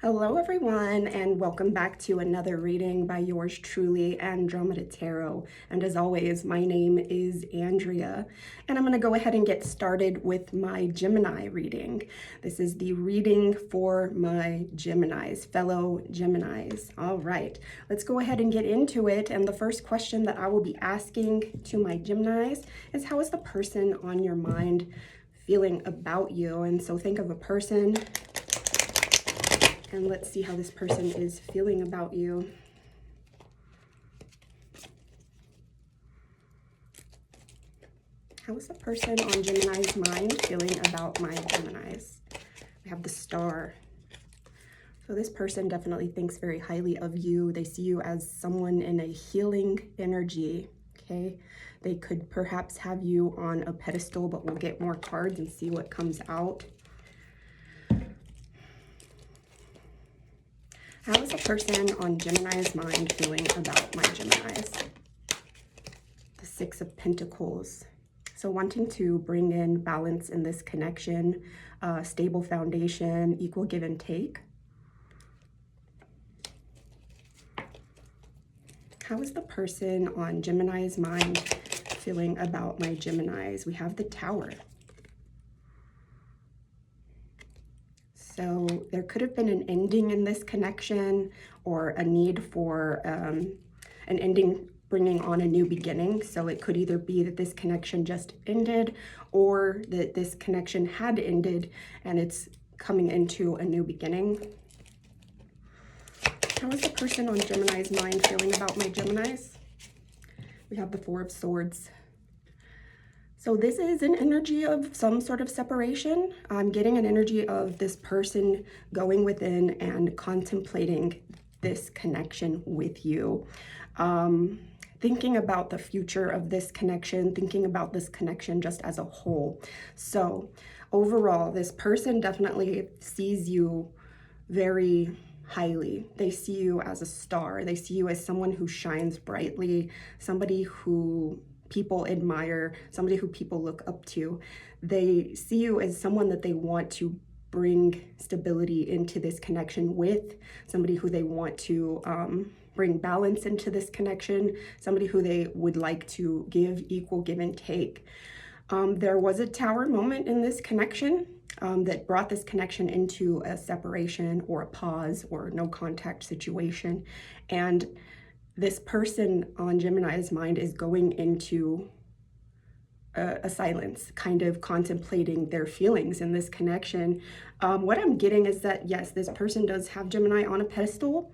Hello everyone, and welcome back to another reading by yours truly, Andromeda Tarot. And as always, my name is Andrea, and I'm going to go ahead and get started with my Gemini reading. This is the reading for my Geminis, fellow Geminis. All right, let's go ahead and get into it. And the first question that I will be asking to my Geminis is, how is the person on your mind feeling about you? And so think of a person, and let's see how this person is feeling about you. How is the person on Gemini's mind feeling about my Geminis? We have the Star. So this person definitely thinks very highly of you. They see you as someone in a healing energy, okay? They could perhaps have you on a pedestal, but we'll get more cards and see what comes out. How is a person on Gemini's mind feeling about my Geminis? The Six of Pentacles. So wanting to bring in balance in this connection, stable foundation, equal give and take. How is the person on Gemini's mind feeling about my Geminis? We have the Tower. So there could have been an ending in this connection, or a need for an ending bringing on a new beginning. So it could either be that this connection just ended, or that this connection had ended and it's coming into a new beginning. How is the person on Gemini's mind feeling about my Geminis? We have the Four of Swords. So this is an energy of some sort of separation. I'm getting an energy of this person going within and contemplating this connection with you. Thinking about the future of this connection, thinking about this connection just as a whole. So overall, this person definitely sees you very highly. They see you as a star. They see you as someone who shines brightly, somebody who people admire, somebody who people look up to. They see you as someone that they want to bring stability into this connection with, somebody who they want to bring balance into this connection, somebody who they would like to give equal give and take. There was a Tower moment in this connection that brought this connection into a separation or a pause or no contact situation. And this person on Gemini's mind is going into a silence, kind of contemplating their feelings in this connection. What I'm getting is that, yes, this person does have Gemini on a pedestal,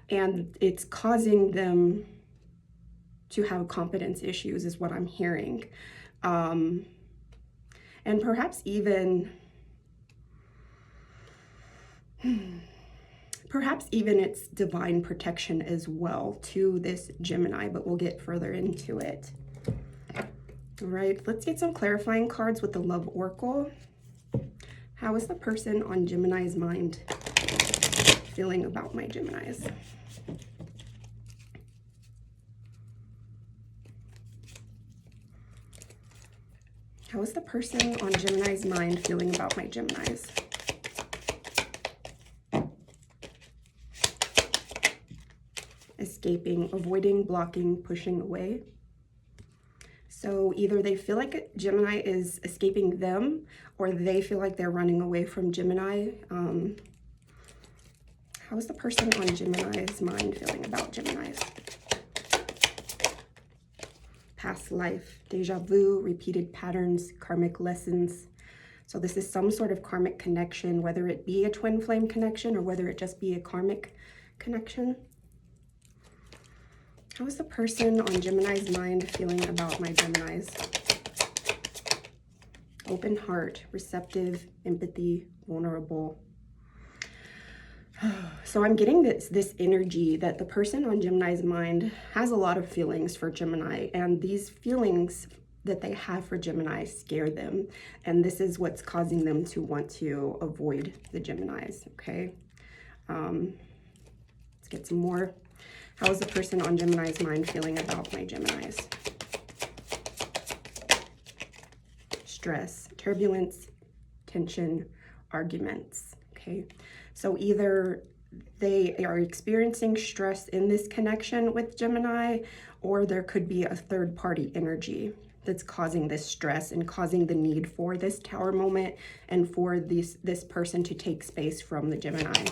and it's causing them to have confidence issues is what I'm hearing. And perhaps even it's divine protection as well to this Gemini, but we'll get further into it. All right, let's get some clarifying cards with the Love Oracle. How is the person on Gemini's mind feeling about my Geminis? How is the person on Gemini's mind feeling about my Geminis? Escaping, avoiding, blocking, pushing away. So either they feel like Gemini is escaping them, or they feel like they're running away from Gemini. How is the person on Gemini's mind feeling about Geminis? Past life, deja vu, repeated patterns, karmic lessons. So this is some sort of karmic connection, whether it be a twin flame connection or whether it just be a karmic connection. How is the person on Gemini's mind feeling about my Geminis? Open heart, receptive, empathy, vulnerable. So I'm getting this energy that the person on Gemini's mind has a lot of feelings for Gemini, and these feelings that they have for Gemini scare them. And this is what's causing them to want to avoid the Geminis, okay? Let's get some more. How is the person on Gemini's mind feeling about my Geminis? Stress, turbulence, tension, arguments. okay? So either they are experiencing stress in this connection with Gemini, or there could be a third-party energy that's causing this stress and causing the need for this Tower moment and for this person to take space from the Gemini.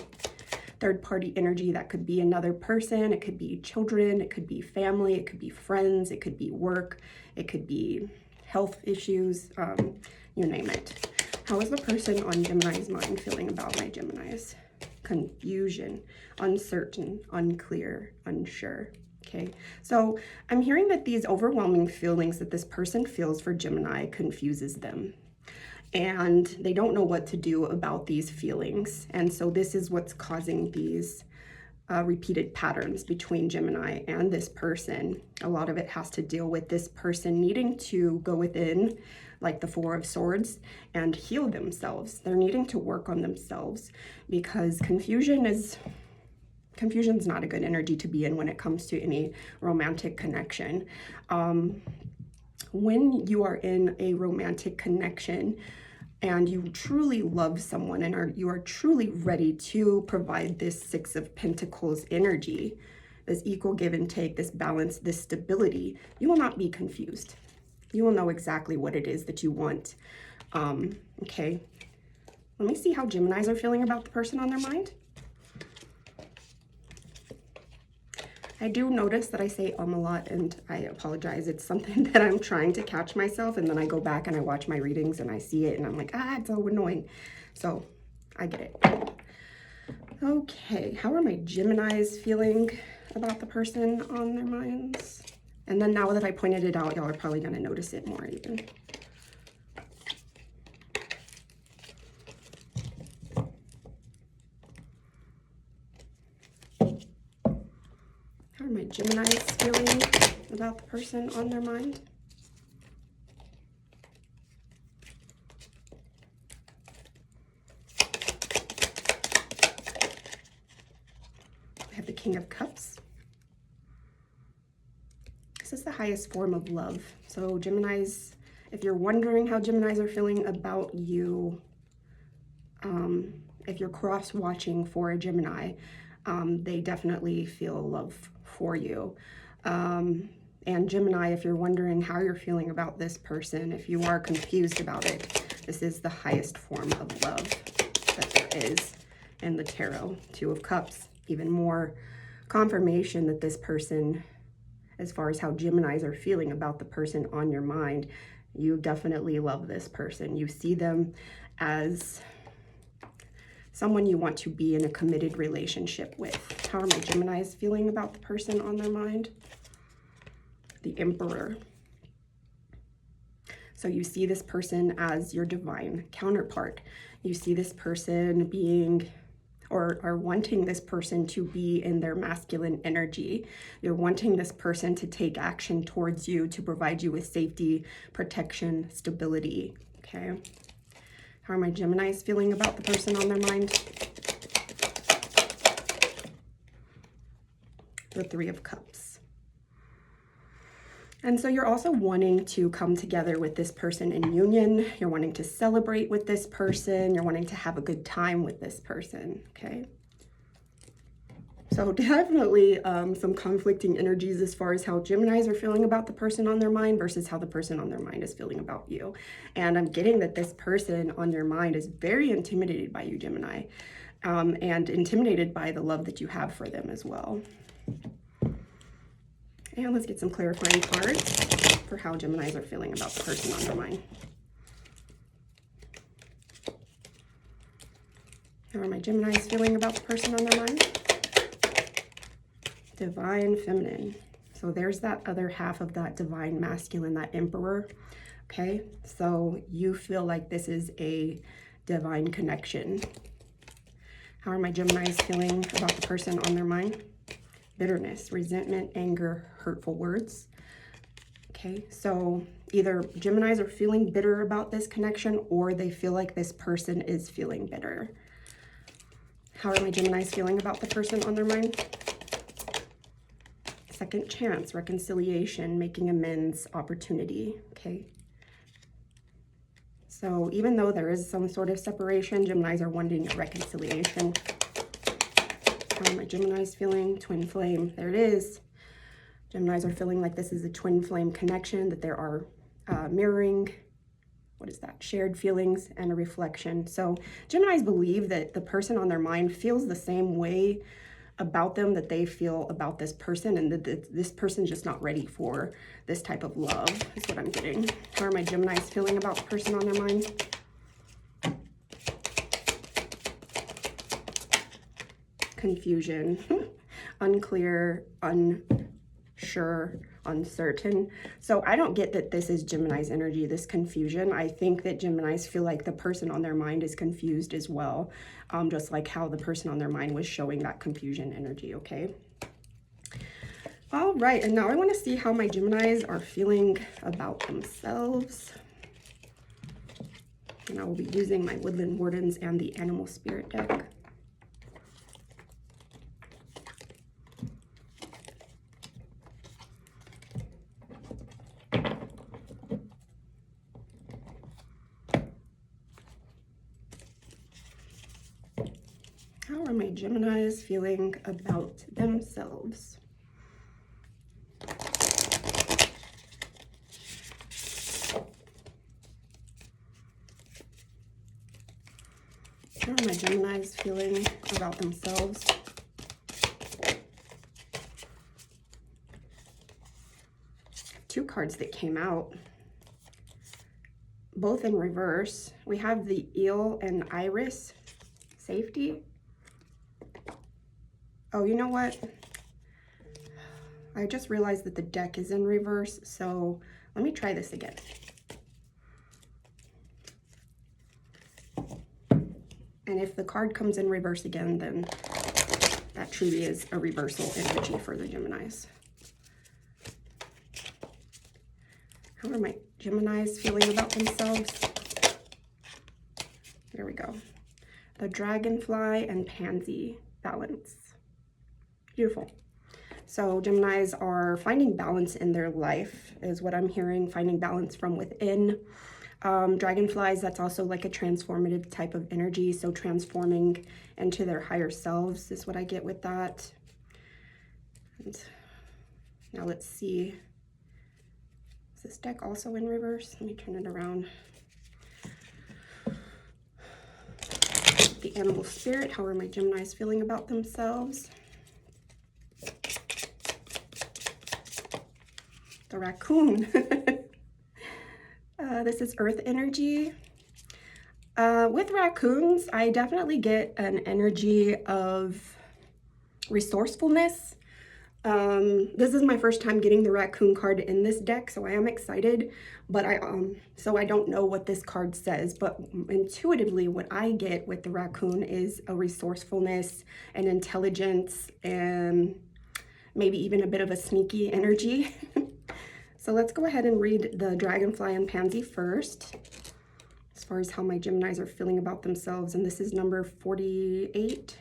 Third-party energy, that could be another person, it could be children, it could be family, it could be friends, it could be work, it could be health issues, you name it. How is the person on Gemini's mind feeling about my Geminis? Confusion, uncertain, unclear, unsure. Okay, so I'm hearing that these overwhelming feelings that this person feels for Gemini confuses them. And they don't know what to do about these feelings. And so this is what's causing these repeated patterns between Gemini and this person. A lot of it has to deal with this person needing to go within, like the Four of Swords, and heal themselves. They're needing to work on themselves because confusion's not a good energy to be in when it comes to any romantic connection. When you are in a romantic connection and you truly love someone and you are truly ready to provide this Six of Pentacles energy, this equal give and take, this balance, this stability, you will not be confused. You will know exactly what it is that you want. Okay, let me see how Geminis are feeling about the person on their mind. I do notice that I say a lot, and I apologize. It's something that I'm trying to catch myself, and then I go back and I watch my readings and I see it and I'm like, it's so annoying. So I get it. Okay, how are my Geminis feeling about the person on their minds? And then now that I pointed it out, y'all are probably gonna notice it more even. How are my Geminis feeling about the person on their mind? I have the King of Cups. This is the highest form of love. So Geminis, if you're wondering how Geminis are feeling about you, if you're cross-watching for a Gemini, they definitely feel love for you. And Gemini, if you're wondering how you're feeling about this person, if you are confused about it, this is the highest form of love that there is in the tarot. Two of Cups, even more confirmation that this person, as far as how Geminis are feeling about the person on your mind, you definitely love this person. You see them as someone you want to be in a committed relationship with. How are my Geminis feeling about the person on their mind? The Emperor. So you see this person as your divine counterpart. You see this person being or wanting this person to be in their masculine energy. You're wanting this person to take action towards you to provide you with safety, protection, stability, okay? How are my Geminis feeling about the person on their mind? The Three of Cups. And so you're also wanting to come together with this person in union. You're wanting to celebrate with this person. You're wanting to have a good time with this person, okay? So definitely some conflicting energies as far as how Geminis are feeling about the person on their mind versus how the person on their mind is feeling about you. And I'm getting that this person on your mind is very intimidated by you, Gemini, and intimidated by the love that you have for them as well. And let's get some clarifying cards for how Geminis are feeling about the person on their mind. How are my Geminis feeling about the person on their mind? Divine Feminine. So there's that other half of that divine masculine, that Emperor. Okay, so you feel like this is a divine connection. How are my Geminis feeling about the person on their mind? Bitterness, resentment, anger, hurtful words. Okay, so either Geminis are feeling bitter about this connection or they feel like this person is feeling bitter. How are my Geminis feeling about the person on their mind? Second chance, reconciliation, making amends, opportunity, okay? So even though there is some sort of separation, Geminis are wanting a reconciliation. How are my Geminis feeling? Twin flame. There it is. Geminis are feeling like this is a twin flame connection, that there are mirroring, what is that? Shared feelings and a reflection. So Geminis believe that the person on their mind feels the same way about them that they feel about this person, and that this person's just not ready for this type of love, is what I'm getting. How are my Geminis feeling about the person on their mind? Confusion, unclear, unsure, uncertain. So I don't get that this is Gemini's energy, this confusion. I think that Geminis feel like the person on their mind is confused as well, just like how the person on their mind was showing that confusion energy, okay? All right, and now I want to see how my Geminis are feeling about themselves. And I will be using my Woodland Wardens and the Animal Spirit deck. How are my Geminis feeling about themselves? How are my Geminis feeling about themselves? Two cards that came out, both in reverse. We have the Eel and Iris, safety. Oh, you know what? I just realized that the deck is in reverse, so let me try this again. And if the card comes in reverse again, then that truly is a reversal energy for the Geminis. How are my Geminis feeling about themselves? There we go. The Dragonfly and Pansy, balance. Beautiful. So Geminis are finding balance in their life, is what I'm hearing, finding balance from within. Dragonflies, that's also like a transformative type of energy, so transforming into their higher selves is what I get with that. And now let's see, is this deck also in reverse? Let me turn it around. The Animal Spirit, how are my Geminis feeling about themselves? The Raccoon. This is Earth energy. With raccoons, I definitely get an energy of resourcefulness. This is my first time getting the raccoon card in this deck, so I am excited, but I don't know what this card says, but intuitively what I get with the raccoon is a resourcefulness and intelligence and maybe even a bit of a sneaky energy. So let's go ahead and read the Dragonfly and Pansy first, as far as how my Geminis are feeling about themselves. And this is number 48.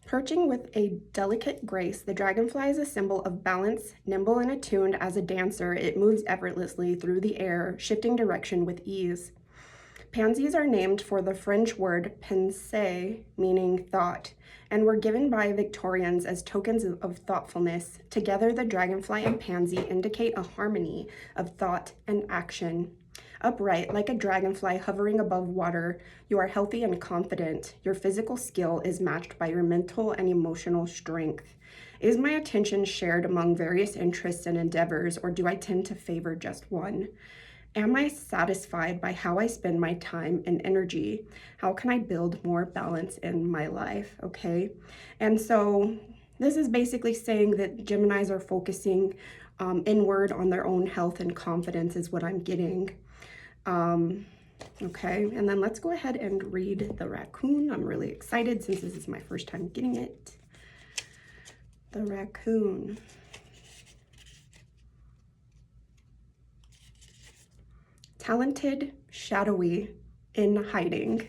Perching with a delicate grace, the dragonfly is a symbol of balance. Nimble and attuned as a dancer, it moves effortlessly through the air, shifting direction with ease. Pansies are named for the French word penser, meaning thought, and were given by Victorians as tokens of thoughtfulness. Together, the dragonfly and pansy indicate a harmony of thought and action. Upright, like a dragonfly hovering above water, you are healthy and confident. Your physical skill is matched by your mental and emotional strength. Is my attention shared among various interests and endeavors, or do I tend to favor just one? Am I satisfied by how I spend my time and energy? How can I build more balance in my life? Okay, and so this is basically saying that Geminis are focusing inward on their own health and confidence is what I'm getting. Okay, and then let's go ahead and read the raccoon. I'm really excited since this is my first time getting it. The talented, shadowy, in hiding.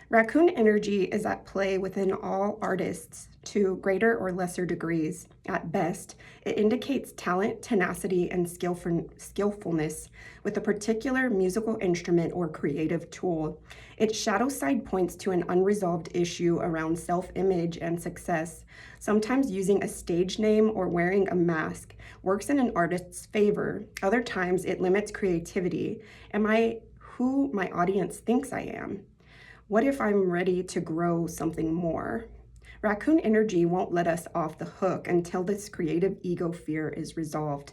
Raccoon energy is at play within all artists to greater or lesser degrees. At best, it indicates talent, tenacity, and skillfulness with a particular musical instrument or creative tool. Its shadow side points to an unresolved issue around self-image and success. Sometimes using a stage name or wearing a mask works in an artist's favor. Other times it limits creativity. Am I who my audience thinks I am? What if I'm ready to grow something more? Raccoon energy won't let us off the hook until this creative ego fear is resolved.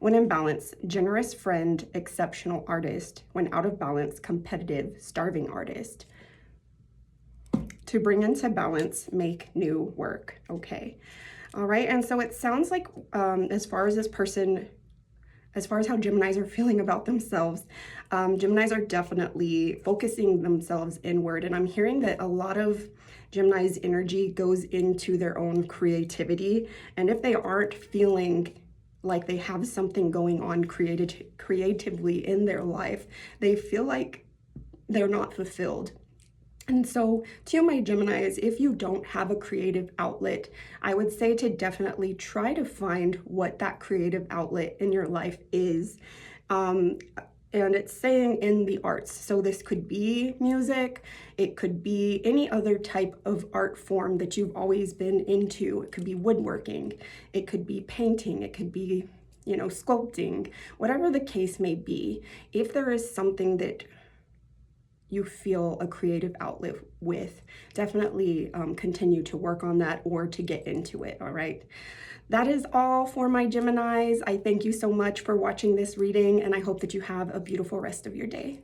When in balance, generous friend, exceptional artist. When out of balance, competitive, starving artist. To bring into balance, make new work. Okay. All right. And so it sounds like as far as how Geminis are feeling about themselves, Geminis are definitely focusing themselves inward. And I'm hearing that a lot of Gemini's energy goes into their own creativity. And if they aren't feeling like they have something going on creatively in their life, they feel like they're not fulfilled. And so to my Geminis, if you don't have a creative outlet, I would say to definitely try to find what that creative outlet in your life is. And it's saying in the arts. So this could be music, it could be any other type of art form that you've always been into. It could be woodworking, it could be painting, it could be, sculpting, whatever the case may be. If there is something that you feel a creative outlet with, definitely continue to work on that or to get into it, all right? That is all for my Geminis. I thank you so much for watching this reading, and I hope that you have a beautiful rest of your day.